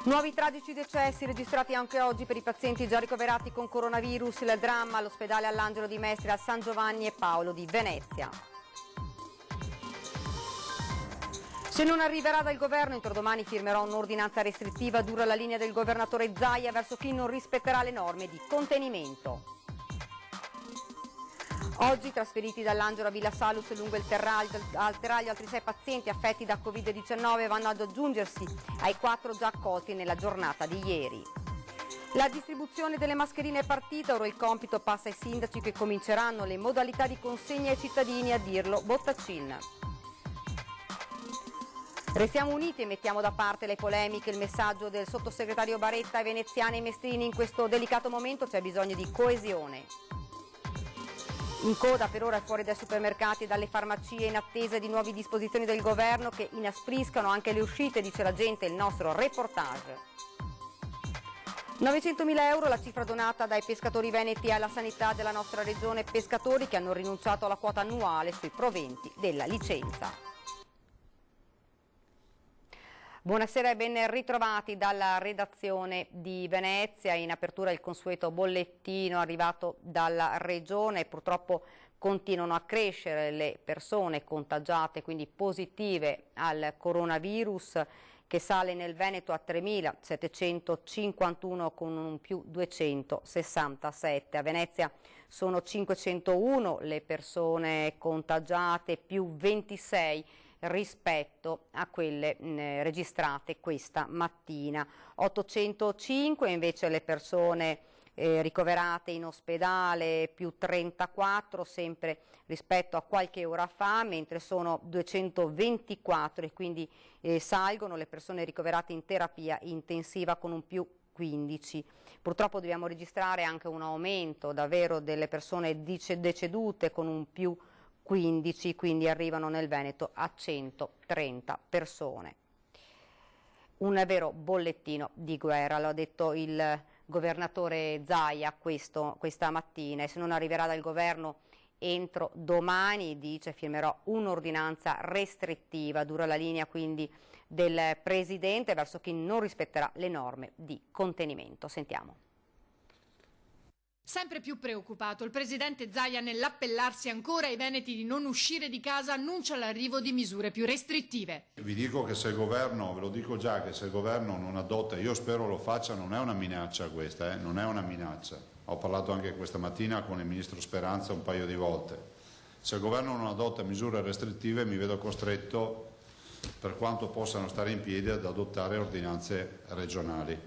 Nuovi tragici decessi registrati anche oggi per i pazienti già ricoverati con coronavirus. Il dramma all'ospedale All'Angelo di Mestre, a San Giovanni e Paolo di Venezia. Se non arriverà dal governo, entro domani firmerò un'ordinanza restrittiva, dura la linea del governatore Zaia verso chi non rispetterà le norme di contenimento. Oggi trasferiti dall'Angelo a Villa Salus lungo il Terraglio, altri 6 pazienti affetti da Covid-19 vanno ad aggiungersi ai 4 già accolti nella giornata di ieri. La distribuzione delle mascherine è partita, ora il compito passa ai sindaci che cominceranno le modalità di consegna ai cittadini, a dirlo Bottacin. Restiamo uniti e mettiamo da parte le polemiche. Il messaggio del sottosegretario Baretta ai veneziani e mestrini: in questo delicato momento c'è bisogno di coesione. In coda per ora fuori dai supermercati e dalle farmacie in attesa di nuove disposizioni del governo che inaspriscano anche le uscite, dice la gente, il nostro reportage. 900.000 euro la cifra donata dai pescatori veneti alla sanità della nostra regione, pescatori che hanno rinunciato alla quota annuale sui proventi della licenza. Buonasera e ben ritrovati dalla redazione di Venezia. In apertura il consueto bollettino arrivato dalla regione. Purtroppo continuano a crescere le persone contagiate, quindi positive al coronavirus, che sale nel Veneto a 3.751 con un più 267. A Venezia sono 501 le persone contagiate, più 26 rispetto a quelle registrate questa mattina. 805 invece le persone ricoverate in ospedale, più 34 sempre rispetto a qualche ora fa, mentre sono 224 e quindi salgono le persone ricoverate in terapia intensiva con un più 15. Purtroppo dobbiamo registrare anche un aumento davvero delle persone decedute con un più 15, quindi arrivano nel Veneto a 130 persone. Un vero bollettino di guerra, lo ha detto il governatore Zaia questa mattina, e se non arriverà dal governo entro domani, dice, firmerò un'ordinanza restrittiva, dura la linea quindi del Presidente verso chi non rispetterà le norme di contenimento. Sentiamo. Sempre più preoccupato, il presidente Zaia, nell'appellarsi ancora ai veneti di non uscire di casa, annuncia l'arrivo di misure più restrittive. Vi dico che se il governo, ve lo dico già, che se il governo non adotta, io spero lo faccia, non è una minaccia questa, non è una minaccia. Ho parlato anche questa mattina con il ministro Speranza un paio di volte. Se il governo non adotta misure restrittive mi vedo costretto, per quanto possano stare in piedi, ad adottare ordinanze regionali.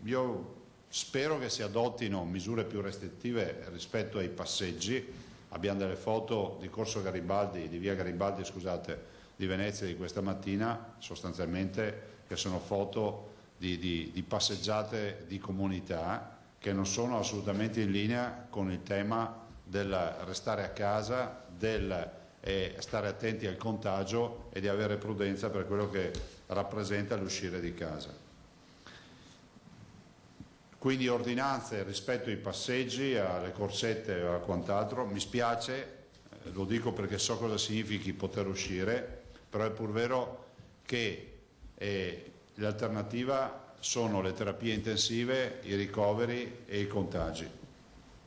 Io spero che si adottino misure più restrittive rispetto ai passeggi. Abbiamo delle foto di Corso Garibaldi, di via Garibaldi, scusate, di Venezia di questa mattina, sostanzialmente, che sono foto di passeggiate di comunità che non sono assolutamente in linea con il tema del restare a casa, del stare attenti al contagio e di avere prudenza per quello che rappresenta l'uscire di casa. Quindi ordinanze rispetto ai passeggi, alle corsette e a quant'altro. Mi spiace, lo dico perché so cosa significhi poter uscire, però è pur vero che l'alternativa sono le terapie intensive, i ricoveri e i contagi.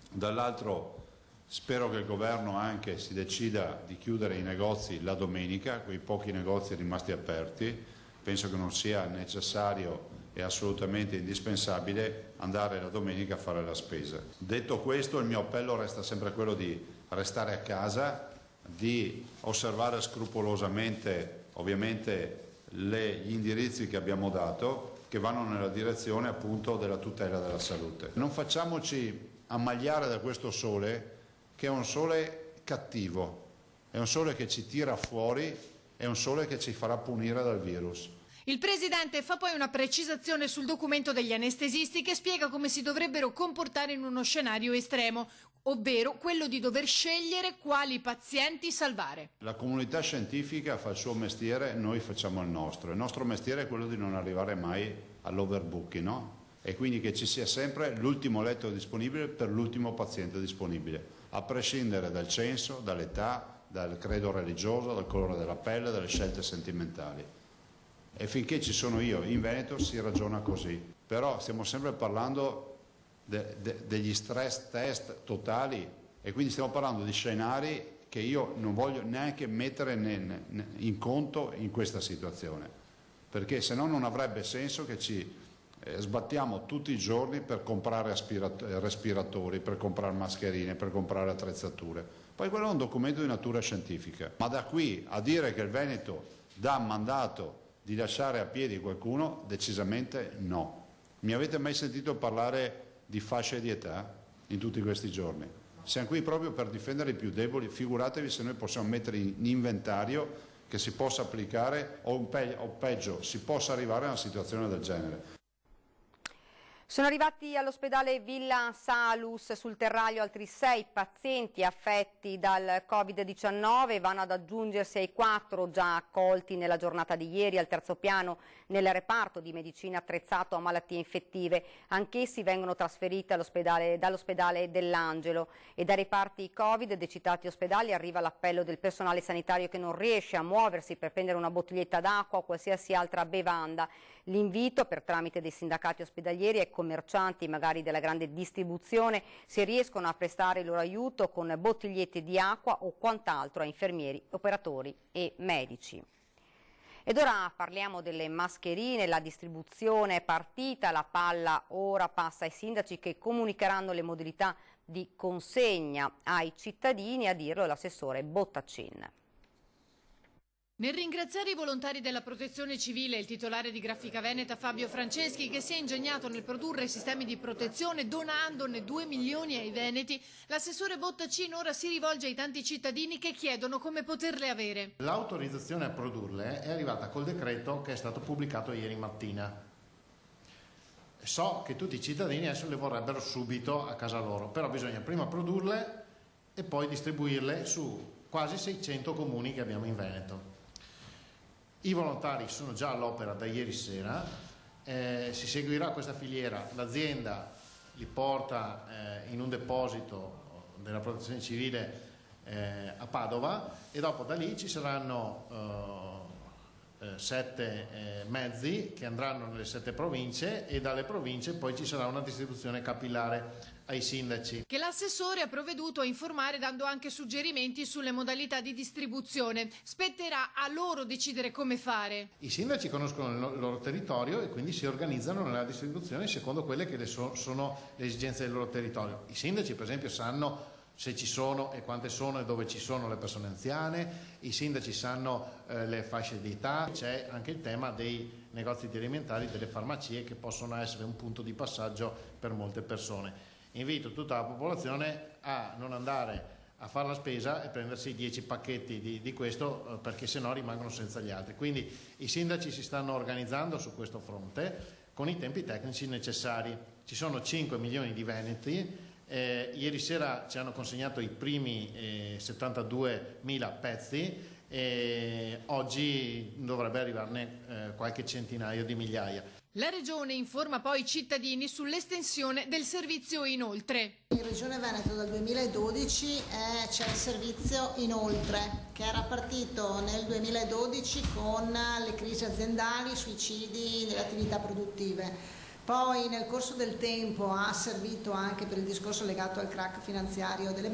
Dall'altro spero che il governo anche si decida di chiudere i negozi la domenica, quei pochi negozi rimasti aperti. Penso che non sia necessario è assolutamente indispensabile andare la domenica a fare la spesa. Detto questo, il mio appello resta sempre quello di restare a casa, di osservare scrupolosamente ovviamente gli indirizzi che abbiamo dato, che vanno nella direzione appunto della tutela della salute. Non facciamoci ammagliare da questo sole, che è un sole cattivo, è un sole che ci tira fuori, è un sole che ci farà punire dal virus. Il presidente fa poi una precisazione sul documento degli anestesisti che spiega come si dovrebbero comportare in uno scenario estremo, ovvero quello di dover scegliere quali pazienti salvare. La comunità scientifica fa il suo mestiere, noi facciamo il nostro. Il nostro mestiere è quello di non arrivare mai all'overbooking, no? E quindi che ci sia sempre l'ultimo letto disponibile per l'ultimo paziente disponibile, a prescindere dal censo, dall'età, dal credo religioso, dal colore della pelle, dalle scelte sentimentali. e finché ci sono io in Veneto si ragiona così. Però stiamo sempre parlando degli stress test totali e quindi stiamo parlando di scenari che io non voglio neanche mettere in conto in questa situazione, perché se no non avrebbe senso che ci sbattiamo tutti i giorni per comprare respiratori, per comprare mascherine, per comprare attrezzature. Poi quello è un documento di natura scientifica, ma da qui a dire che il Veneto dà mandato di lasciare a piedi qualcuno, decisamente no. Mi avete mai sentito parlare di fasce di età in tutti questi giorni? Siamo qui proprio per difendere i più deboli, figuratevi se noi possiamo mettere in inventario che si possa applicare o peggio si possa arrivare a una situazione del genere. Sono arrivati all'ospedale Villa Salus sul Terraglio altri 6 pazienti affetti dal Covid-19, vanno ad aggiungersi ai 4 già accolti nella giornata di ieri al terzo piano nel reparto di medicina attrezzato a malattie infettive. Anch'essi vengono trasferiti dall'ospedale dell'Angelo e dai reparti Covid dei citati ospedali arriva l'appello del personale sanitario che non riesce a muoversi per prendere una bottiglietta d'acqua o qualsiasi altra bevanda. L'invito per tramite dei sindacati ospedalieri ai commercianti, magari della grande distribuzione, se riescono a prestare il loro aiuto con bottigliette di acqua o quant'altro a infermieri, operatori e medici. Ed ora parliamo delle mascherine, la distribuzione è partita, la palla ora passa ai sindaci che comunicheranno le modalità di consegna ai cittadini, a dirlo l'assessore Bottaccin. Nel ringraziare i volontari della Protezione Civile, il titolare di Grafica Veneta Fabio Franceschi, che si è ingegnato nel produrre sistemi di protezione donandone 2 milioni ai veneti, l'assessore Bottaccin ora si rivolge ai tanti cittadini che chiedono come poterle avere. L'autorizzazione a produrle è arrivata col decreto che è stato pubblicato ieri mattina. So che tutti i cittadini adesso le vorrebbero subito a casa loro, però bisogna prima produrle e poi distribuirle su quasi 600 comuni che abbiamo in Veneto. I volontari sono già all'opera da ieri sera, si seguirà questa filiera, l'azienda li porta in un deposito della Protezione Civile a Padova e dopo da lì ci saranno 7 mezzi che andranno nelle 7 province e dalle province poi ci sarà una distribuzione capillare ai sindaci. Che l'assessore ha provveduto a informare dando anche suggerimenti sulle modalità di distribuzione. Spetterà a loro decidere come fare. I sindaci conoscono il loro territorio e quindi si organizzano nella distribuzione secondo quelle che sono le esigenze del loro territorio. I sindaci per esempio sanno se ci sono e quante sono e dove ci sono le persone anziane, i sindaci sanno le fasce di età, c'è anche il tema dei negozi di alimentari, delle farmacie che possono essere un punto di passaggio per molte persone. Invito tutta la popolazione a non andare a fare la spesa e prendersi 10 pacchetti di questo perché sennò rimangono senza gli altri. Quindi i sindaci si stanno organizzando su questo fronte con i tempi tecnici necessari. Ci sono 5 milioni di veneti. Ieri sera ci hanno consegnato i primi 72.000 pezzi e oggi dovrebbe arrivarne qualche centinaio di migliaia. La Regione informa poi i cittadini sull'estensione del servizio Inoltre. In Regione Veneto dal 2012 c'è il servizio Inoltre che era partito nel 2012 con le crisi aziendali, suicidi nelle attività produttive. Poi nel corso del tempo ha servito anche per il discorso legato al crack finanziario delle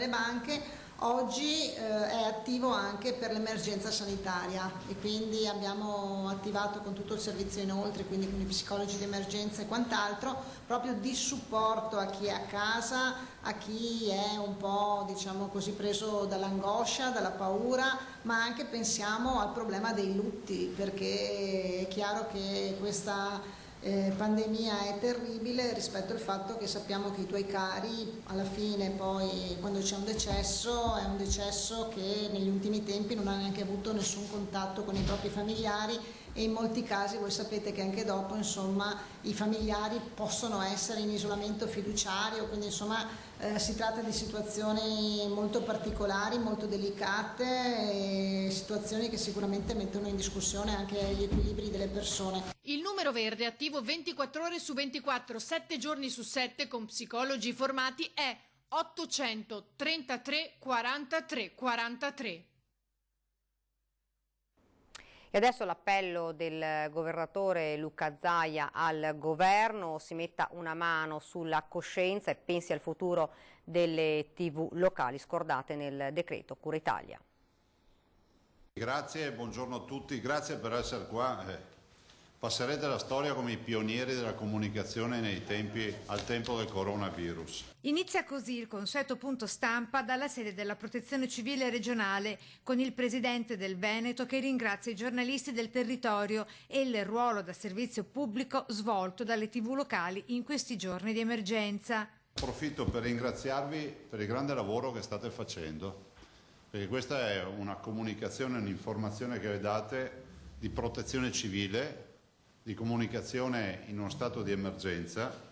banche, oggi è attivo anche per l'emergenza sanitaria e quindi abbiamo attivato con tutto il servizio Inoltre, quindi con i psicologi di emergenza e quant'altro, proprio di supporto a chi è a casa, a chi è un po' diciamo così preso dall'angoscia, dalla paura, ma anche pensiamo al problema dei lutti, perché è chiaro che questa pandemia è terribile rispetto al fatto che sappiamo che i tuoi cari alla fine poi quando c'è un decesso è un decesso che negli ultimi tempi non ha neanche avuto nessun contatto con i propri familiari e in molti casi voi sapete che anche dopo insomma i familiari possono essere in isolamento fiduciario, quindi insomma si tratta di situazioni molto particolari, molto delicate, situazioni che sicuramente mettono in discussione anche gli equilibri delle persone. Il numero verde attivo 24 ore su 24, 7 giorni su 7 con psicologi formati è 833 43 43. E adesso l'appello del governatore Luca Zaia al governo: si metta una mano sulla coscienza e pensi al futuro delle TV locali scordate nel decreto Cura Italia. Grazie, buongiorno a tutti, grazie per essere qua. Passerete alla storia come i pionieri della comunicazione al tempo del coronavirus. Inizia così il consueto punto stampa dalla sede della Protezione Civile regionale, con il presidente del Veneto che ringrazia i giornalisti del territorio e il ruolo da servizio pubblico svolto dalle TV locali in questi giorni di emergenza. Approfitto per ringraziarvi per il grande lavoro che state facendo, perché questa è una comunicazione, un'informazione che date di protezione civile, di comunicazione in uno stato di emergenza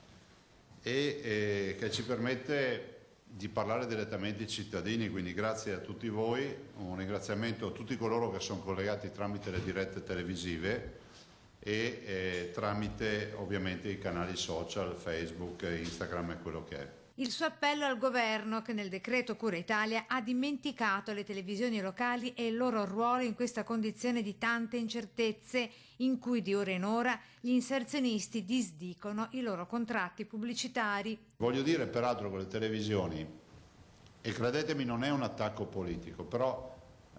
e che ci permette di parlare direttamente ai cittadini, quindi grazie a tutti voi, un ringraziamento a tutti coloro che sono collegati tramite le dirette televisive e tramite ovviamente i canali social, Facebook, Instagram e quello che è. Il suo appello al governo, che nel decreto Cura Italia ha dimenticato le televisioni locali e il loro ruolo in questa condizione di tante incertezze, in cui di ora in ora gli inserzionisti disdicono i loro contratti pubblicitari. Voglio dire peraltro che le televisioni, e credetemi non è un attacco politico, però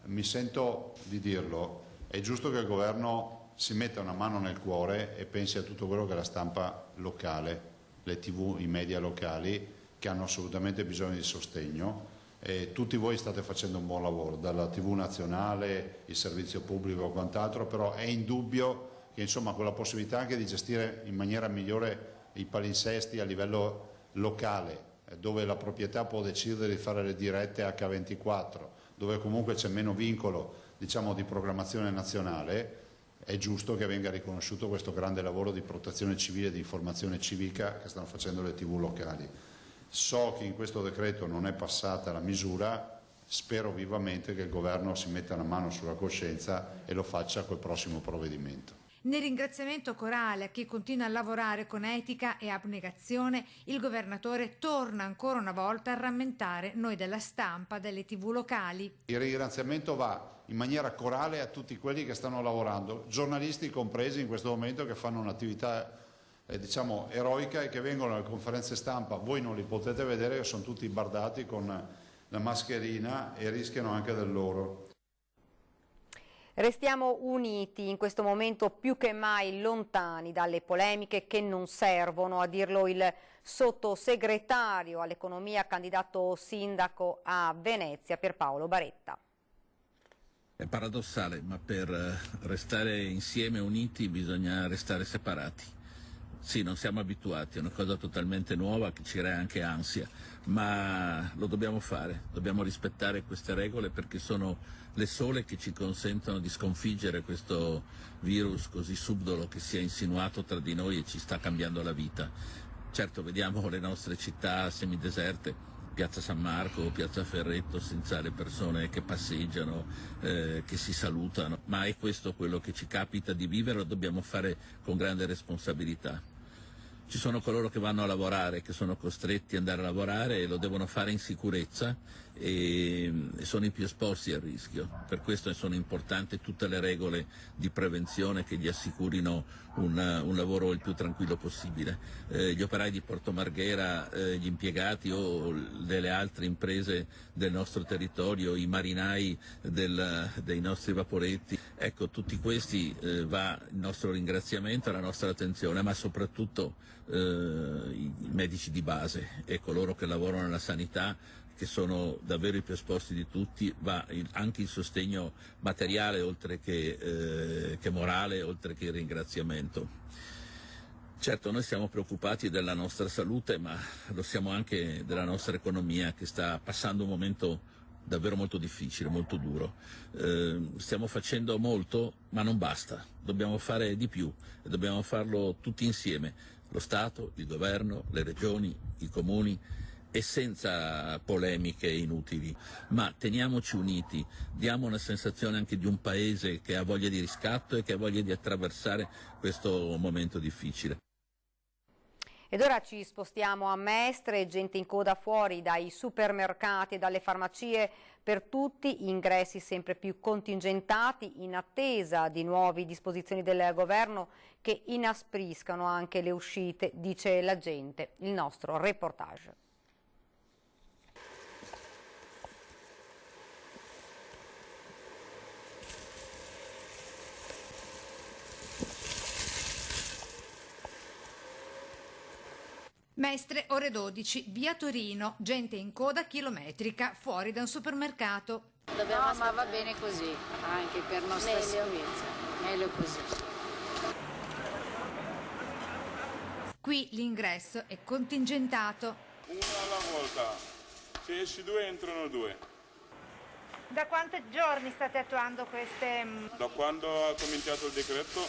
mi sento di dirlo, è giusto che il governo si metta una mano nel cuore e pensi a tutto quello che è la stampa locale, le TV, i media locali, che hanno assolutamente bisogno di sostegno. E tutti voi state facendo un buon lavoro, dalla TV nazionale, il servizio pubblico e quant'altro, però è indubbio che insomma con la possibilità anche di gestire in maniera migliore i palinsesti a livello locale, dove la proprietà può decidere di fare le dirette H24, dove comunque c'è meno vincolo, diciamo, di programmazione nazionale, è giusto che venga riconosciuto questo grande lavoro di protezione civile e di informazione civica che stanno facendo le TV locali. So che in questo decreto non è passata la misura, spero vivamente che il governo si metta una mano sulla coscienza e lo faccia col prossimo provvedimento. Nel ringraziamento corale a chi continua a lavorare con etica e abnegazione, il governatore torna ancora una volta a rammentare noi della stampa, delle TV locali. Il ringraziamento va in maniera corale a tutti quelli che stanno lavorando, giornalisti compresi in questo momento, che fanno un'attività diciamo eroica e che vengono alle conferenze stampa. Voi non li potete vedere, sono tutti bardati con la mascherina e rischiano anche del loro. Restiamo uniti in questo momento, più che mai lontani dalle polemiche che non servono, a dirlo il sottosegretario all'economia, candidato sindaco a Venezia, Pierpaolo Baretta. È paradossale, ma per restare insieme uniti bisogna restare separati. Sì, non siamo abituati, è una cosa totalmente nuova che ci crea anche ansia, ma lo dobbiamo fare, dobbiamo rispettare queste regole perché sono le sole che ci consentono di sconfiggere questo virus così subdolo che si è insinuato tra di noi e ci sta cambiando la vita. Certo, vediamo le nostre città semideserte, Piazza San Marco, Piazza Ferretto, senza le persone che passeggiano, che si salutano, ma è questo quello che ci capita di vivere, lo dobbiamo fare con grande responsabilità. Ci sono coloro che vanno a lavorare, che sono costretti ad andare a lavorare e lo devono fare in sicurezza e sono i più esposti al rischio. Per questo sono importanti tutte le regole di prevenzione che gli assicurino un lavoro il più tranquillo possibile. Gli operai di Porto Marghera, gli impiegati o delle altre imprese del nostro territorio, i marinai dei nostri vaporetti, ecco, tutti questi va il nostro ringraziamento e la nostra attenzione, ma soprattutto i medici di base e coloro che lavorano nella sanità, che sono davvero i più esposti di tutti, va anche il sostegno materiale oltre che morale, oltre che il ringraziamento. Certo, noi siamo preoccupati della nostra salute, ma lo siamo anche della nostra economia, che sta passando un momento davvero molto difficile, molto duro. Stiamo facendo molto, ma non basta, dobbiamo fare di più e dobbiamo farlo tutti insieme. Lo Stato, il governo, le regioni, i comuni, e senza polemiche inutili, ma teniamoci uniti, diamo una sensazione anche di un paese che ha voglia di riscatto e che ha voglia di attraversare questo momento difficile. Ed ora ci spostiamo a Mestre, gente in coda fuori dai supermercati e dalle farmacie per tutti, ingressi sempre più contingentati in attesa di nuove disposizioni del governo che inaspriscano anche le uscite, dice la gente. Il nostro reportage. Mestre, ore 12, via Torino, gente in coda chilometrica fuori da un supermercato. No, ma va bene così, anche per nostra sicurezza, meglio così. Qui l'ingresso è contingentato. Uno alla volta, se esci due entrano due. Da quanti giorni state attuando queste... Da quando ha cominciato il decreto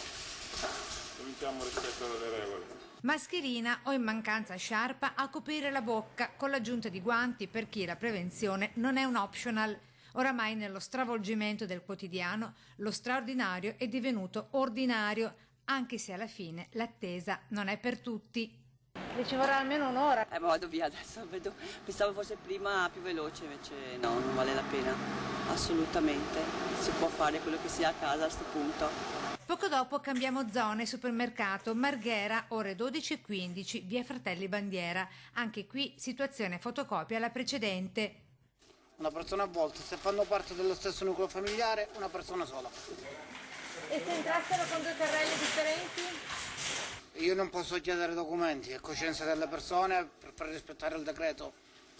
cominciamo a rispettare le regole. Mascherina o in mancanza sciarpa a coprire la bocca con l'aggiunta di guanti per chi la prevenzione non è un optional. Oramai nello stravolgimento del quotidiano lo straordinario è divenuto ordinario, anche se alla fine l'attesa non è per tutti. E ci vorrà almeno un'ora. Ma vado via adesso, pensavo fosse prima più veloce, invece no, non vale la pena, assolutamente. Si può fare quello che sia a casa a questo punto. Poco dopo cambiamo zona e supermercato, Marghera, ore 12:15, via Fratelli Bandiera. Anche qui situazione fotocopia alla precedente. Una persona a volta, se fanno parte dello stesso nucleo familiare, una persona sola. E se entrassero con due carrelli differenti? Io non posso chiedere documenti e coscienza delle persone per rispettare il decreto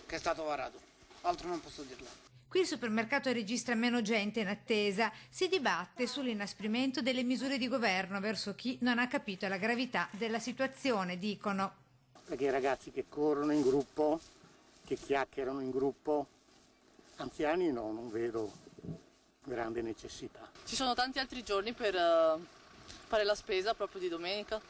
che è stato varato, altro non posso dirlo. Qui il supermercato registra meno gente in attesa, si dibatte sull'inasprimento delle misure di governo verso chi non ha capito la gravità della situazione, dicono. Perché i ragazzi che corrono in gruppo, che chiacchierano in gruppo, anziani no, non vedo grande necessità. Ci sono tanti altri giorni per fare la spesa proprio di domenica.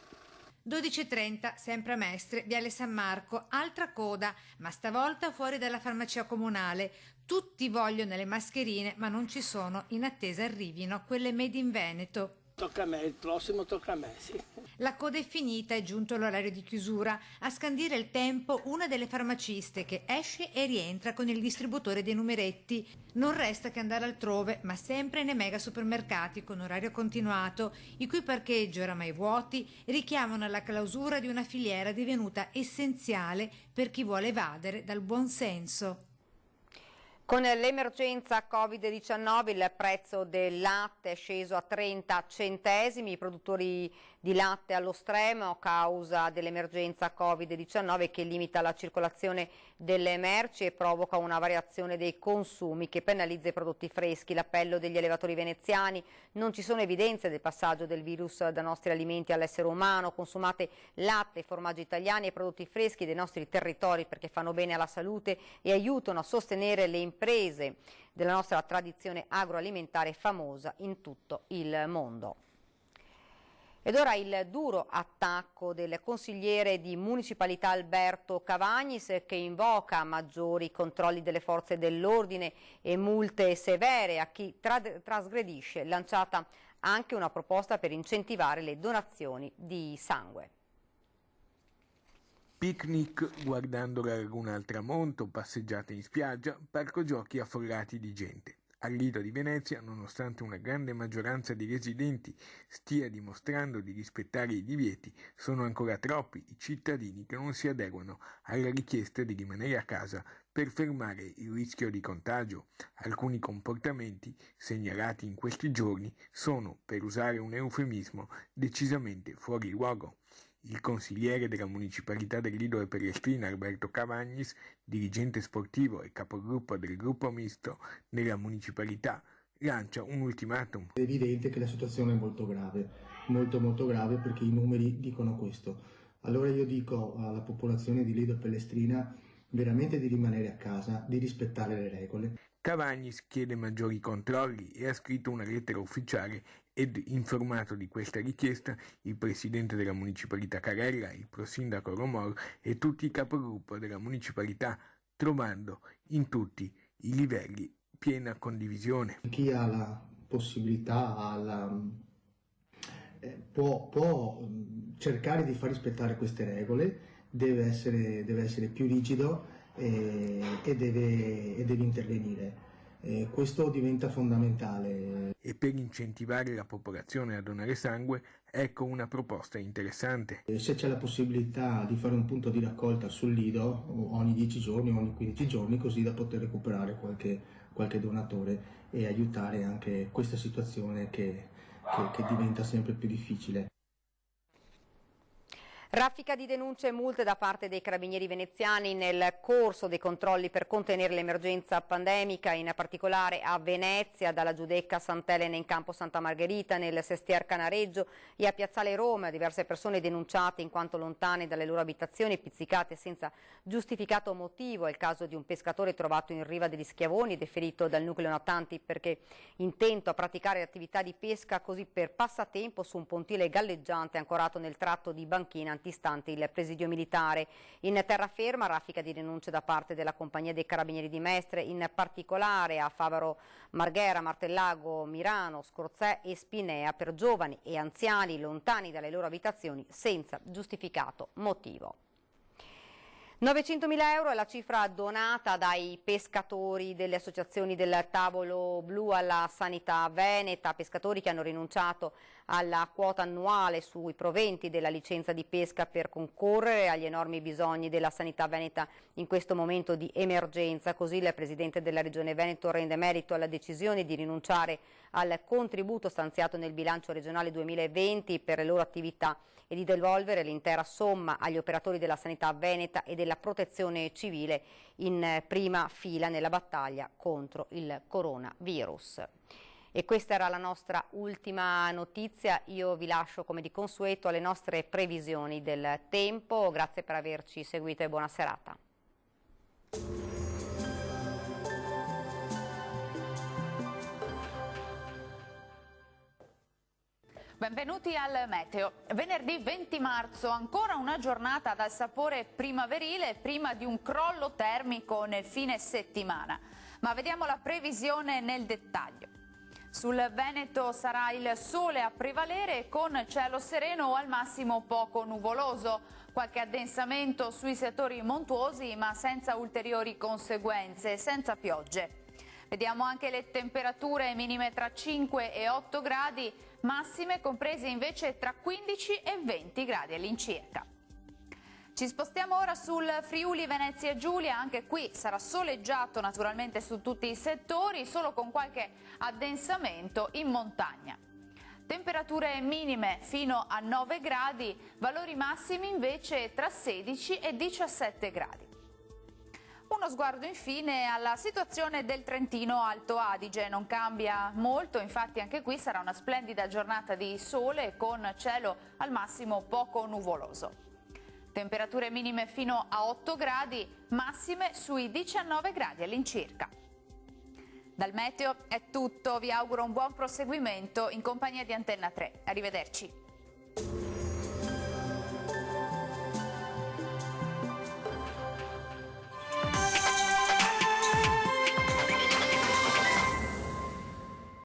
12:30, sempre a Mestre, viale San Marco, altra coda, ma stavolta fuori dalla farmacia comunale. Tutti vogliono le mascherine, ma non ci sono, in attesa arrivino quelle made in Veneto. Tocca a me, il prossimo tocca a me, sì. La coda è finita, è giunto l'orario di chiusura. A scandire il tempo una delle farmaciste che esce e rientra con il distributore dei numeretti. Non resta che andare altrove, ma sempre nei mega supermercati con orario continuato, i cui parcheggi oramai vuoti richiamano alla clausura di una filiera divenuta essenziale per chi vuole evadere dal buonsenso. Con l'emergenza Covid-19 il prezzo del latte è sceso a 30 centesimi, i produttori di latte allo stremo a causa dell'emergenza Covid-19 che limita la circolazione delle merci e provoca una variazione dei consumi che penalizza i prodotti freschi. L'appello degli allevatori veneziani: non ci sono evidenze del passaggio del virus da nostri alimenti all'essere umano, consumate latte, formaggi italiani e prodotti freschi dei nostri territori perché fanno bene alla salute e aiutano a sostenere le imprese della nostra tradizione agroalimentare famosa in tutto il mondo. Ed ora il duro attacco del consigliere di municipalità Alberto Cavagnis che invoca maggiori controlli delle forze dell'ordine e multe severe a chi trasgredisce, lanciata anche una proposta per incentivare le donazioni di sangue. Picnic guardando la laguna al tramonto, passeggiate in spiaggia, parco giochi affollati di gente. Al Lido di Venezia, nonostante una grande maggioranza di residenti stia dimostrando di rispettare i divieti, sono ancora troppi i cittadini che non si adeguano alla richiesta di rimanere a casa per fermare il rischio di contagio. Alcuni comportamenti segnalati in questi giorni sono, per usare un eufemismo, decisamente fuori luogo. Il consigliere della municipalità del Lido e Pellestrina, Alberto Cavagnis, dirigente sportivo e capogruppo del gruppo misto nella municipalità, lancia un ultimatum. È evidente che la situazione è molto grave, molto grave, perché i numeri dicono questo. Allora io dico alla popolazione di Lido e Pellestrina veramente di rimanere a casa, di rispettare le regole. Cavagnis chiede maggiori controlli e ha scritto una lettera ufficiale ed informato di questa richiesta il presidente della municipalità Carella, il prosindaco Romor e tutti i capogruppo della municipalità, trovando in tutti i livelli piena condivisione. Chi ha la possibilità, ha può cercare di far rispettare queste regole, deve essere più rigido e deve intervenire. Questo diventa fondamentale. E per incentivare la popolazione a donare sangue, ecco una proposta interessante. Se c'è la possibilità di fare un punto di raccolta sul lido ogni 10 giorni o ogni 15 giorni, così da poter recuperare qualche donatore e aiutare anche questa situazione che diventa sempre più difficile. Raffica di denunce e multe da parte dei carabinieri veneziani nel corso dei controlli per contenere l'emergenza pandemica, in particolare a Venezia, dalla Giudecca Sant'Elena in campo Santa Margherita, nel Sestier Canareggio e a Piazzale Roma. Diverse persone denunciate in quanto lontane dalle loro abitazioni, pizzicate senza giustificato motivo. È il caso di un pescatore trovato in riva degli Schiavoni, deferito dal nucleo natanti perché intento a praticare attività di pesca così per passatempo su un pontile galleggiante ancorato nel tratto di banchina antistante il presidio militare. In terraferma raffica di denunce da parte della compagnia dei carabinieri di Mestre, in particolare a Favaro Marghera, Martellago, Mirano, Scorzè e Spinea, per giovani e anziani lontani dalle loro abitazioni senza giustificato motivo. 900.000 euro è la cifra donata dai pescatori delle associazioni del Tavolo Blu alla sanità veneta, pescatori che hanno rinunciato alla quota annuale sui proventi della licenza di pesca per concorrere agli enormi bisogni della sanità veneta in questo momento di emergenza. Così il Presidente della Regione Veneto rende merito alla decisione di rinunciare al contributo stanziato nel bilancio regionale 2020 per le loro attività e di devolvere l'intera somma agli operatori della sanità veneta e della protezione civile in prima fila nella battaglia contro il coronavirus. E questa era la nostra ultima notizia. Io vi lascio come di consueto alle nostre previsioni del tempo. Grazie per averci seguito e buona serata. Benvenuti al Meteo. Venerdì 20 marzo, ancora una giornata dal sapore primaverile prima di un crollo termico nel fine settimana. Ma vediamo la previsione nel dettaglio. Sul Veneto sarà il sole a prevalere con cielo sereno o al massimo poco nuvoloso. Qualche addensamento sui settori montuosi ma senza ulteriori conseguenze, senza piogge. Vediamo anche le temperature minime tra 5 e 8 gradi, massime comprese invece tra 15 e 20 gradi all'incirca. Ci spostiamo ora sul Friuli Venezia Giulia, anche qui sarà soleggiato naturalmente su tutti i settori, solo con qualche addensamento in montagna. Temperature minime fino a 9 gradi, valori massimi invece tra 16 e 17 gradi. Uno sguardo infine alla situazione del Trentino Alto Adige, non cambia molto, infatti anche qui sarà una splendida giornata di sole con cielo al massimo poco nuvoloso. Temperature minime fino a 8 gradi, massime sui 19 gradi all'incirca. Dal meteo è tutto, vi auguro un buon proseguimento in compagnia di Antenna 3. Arrivederci.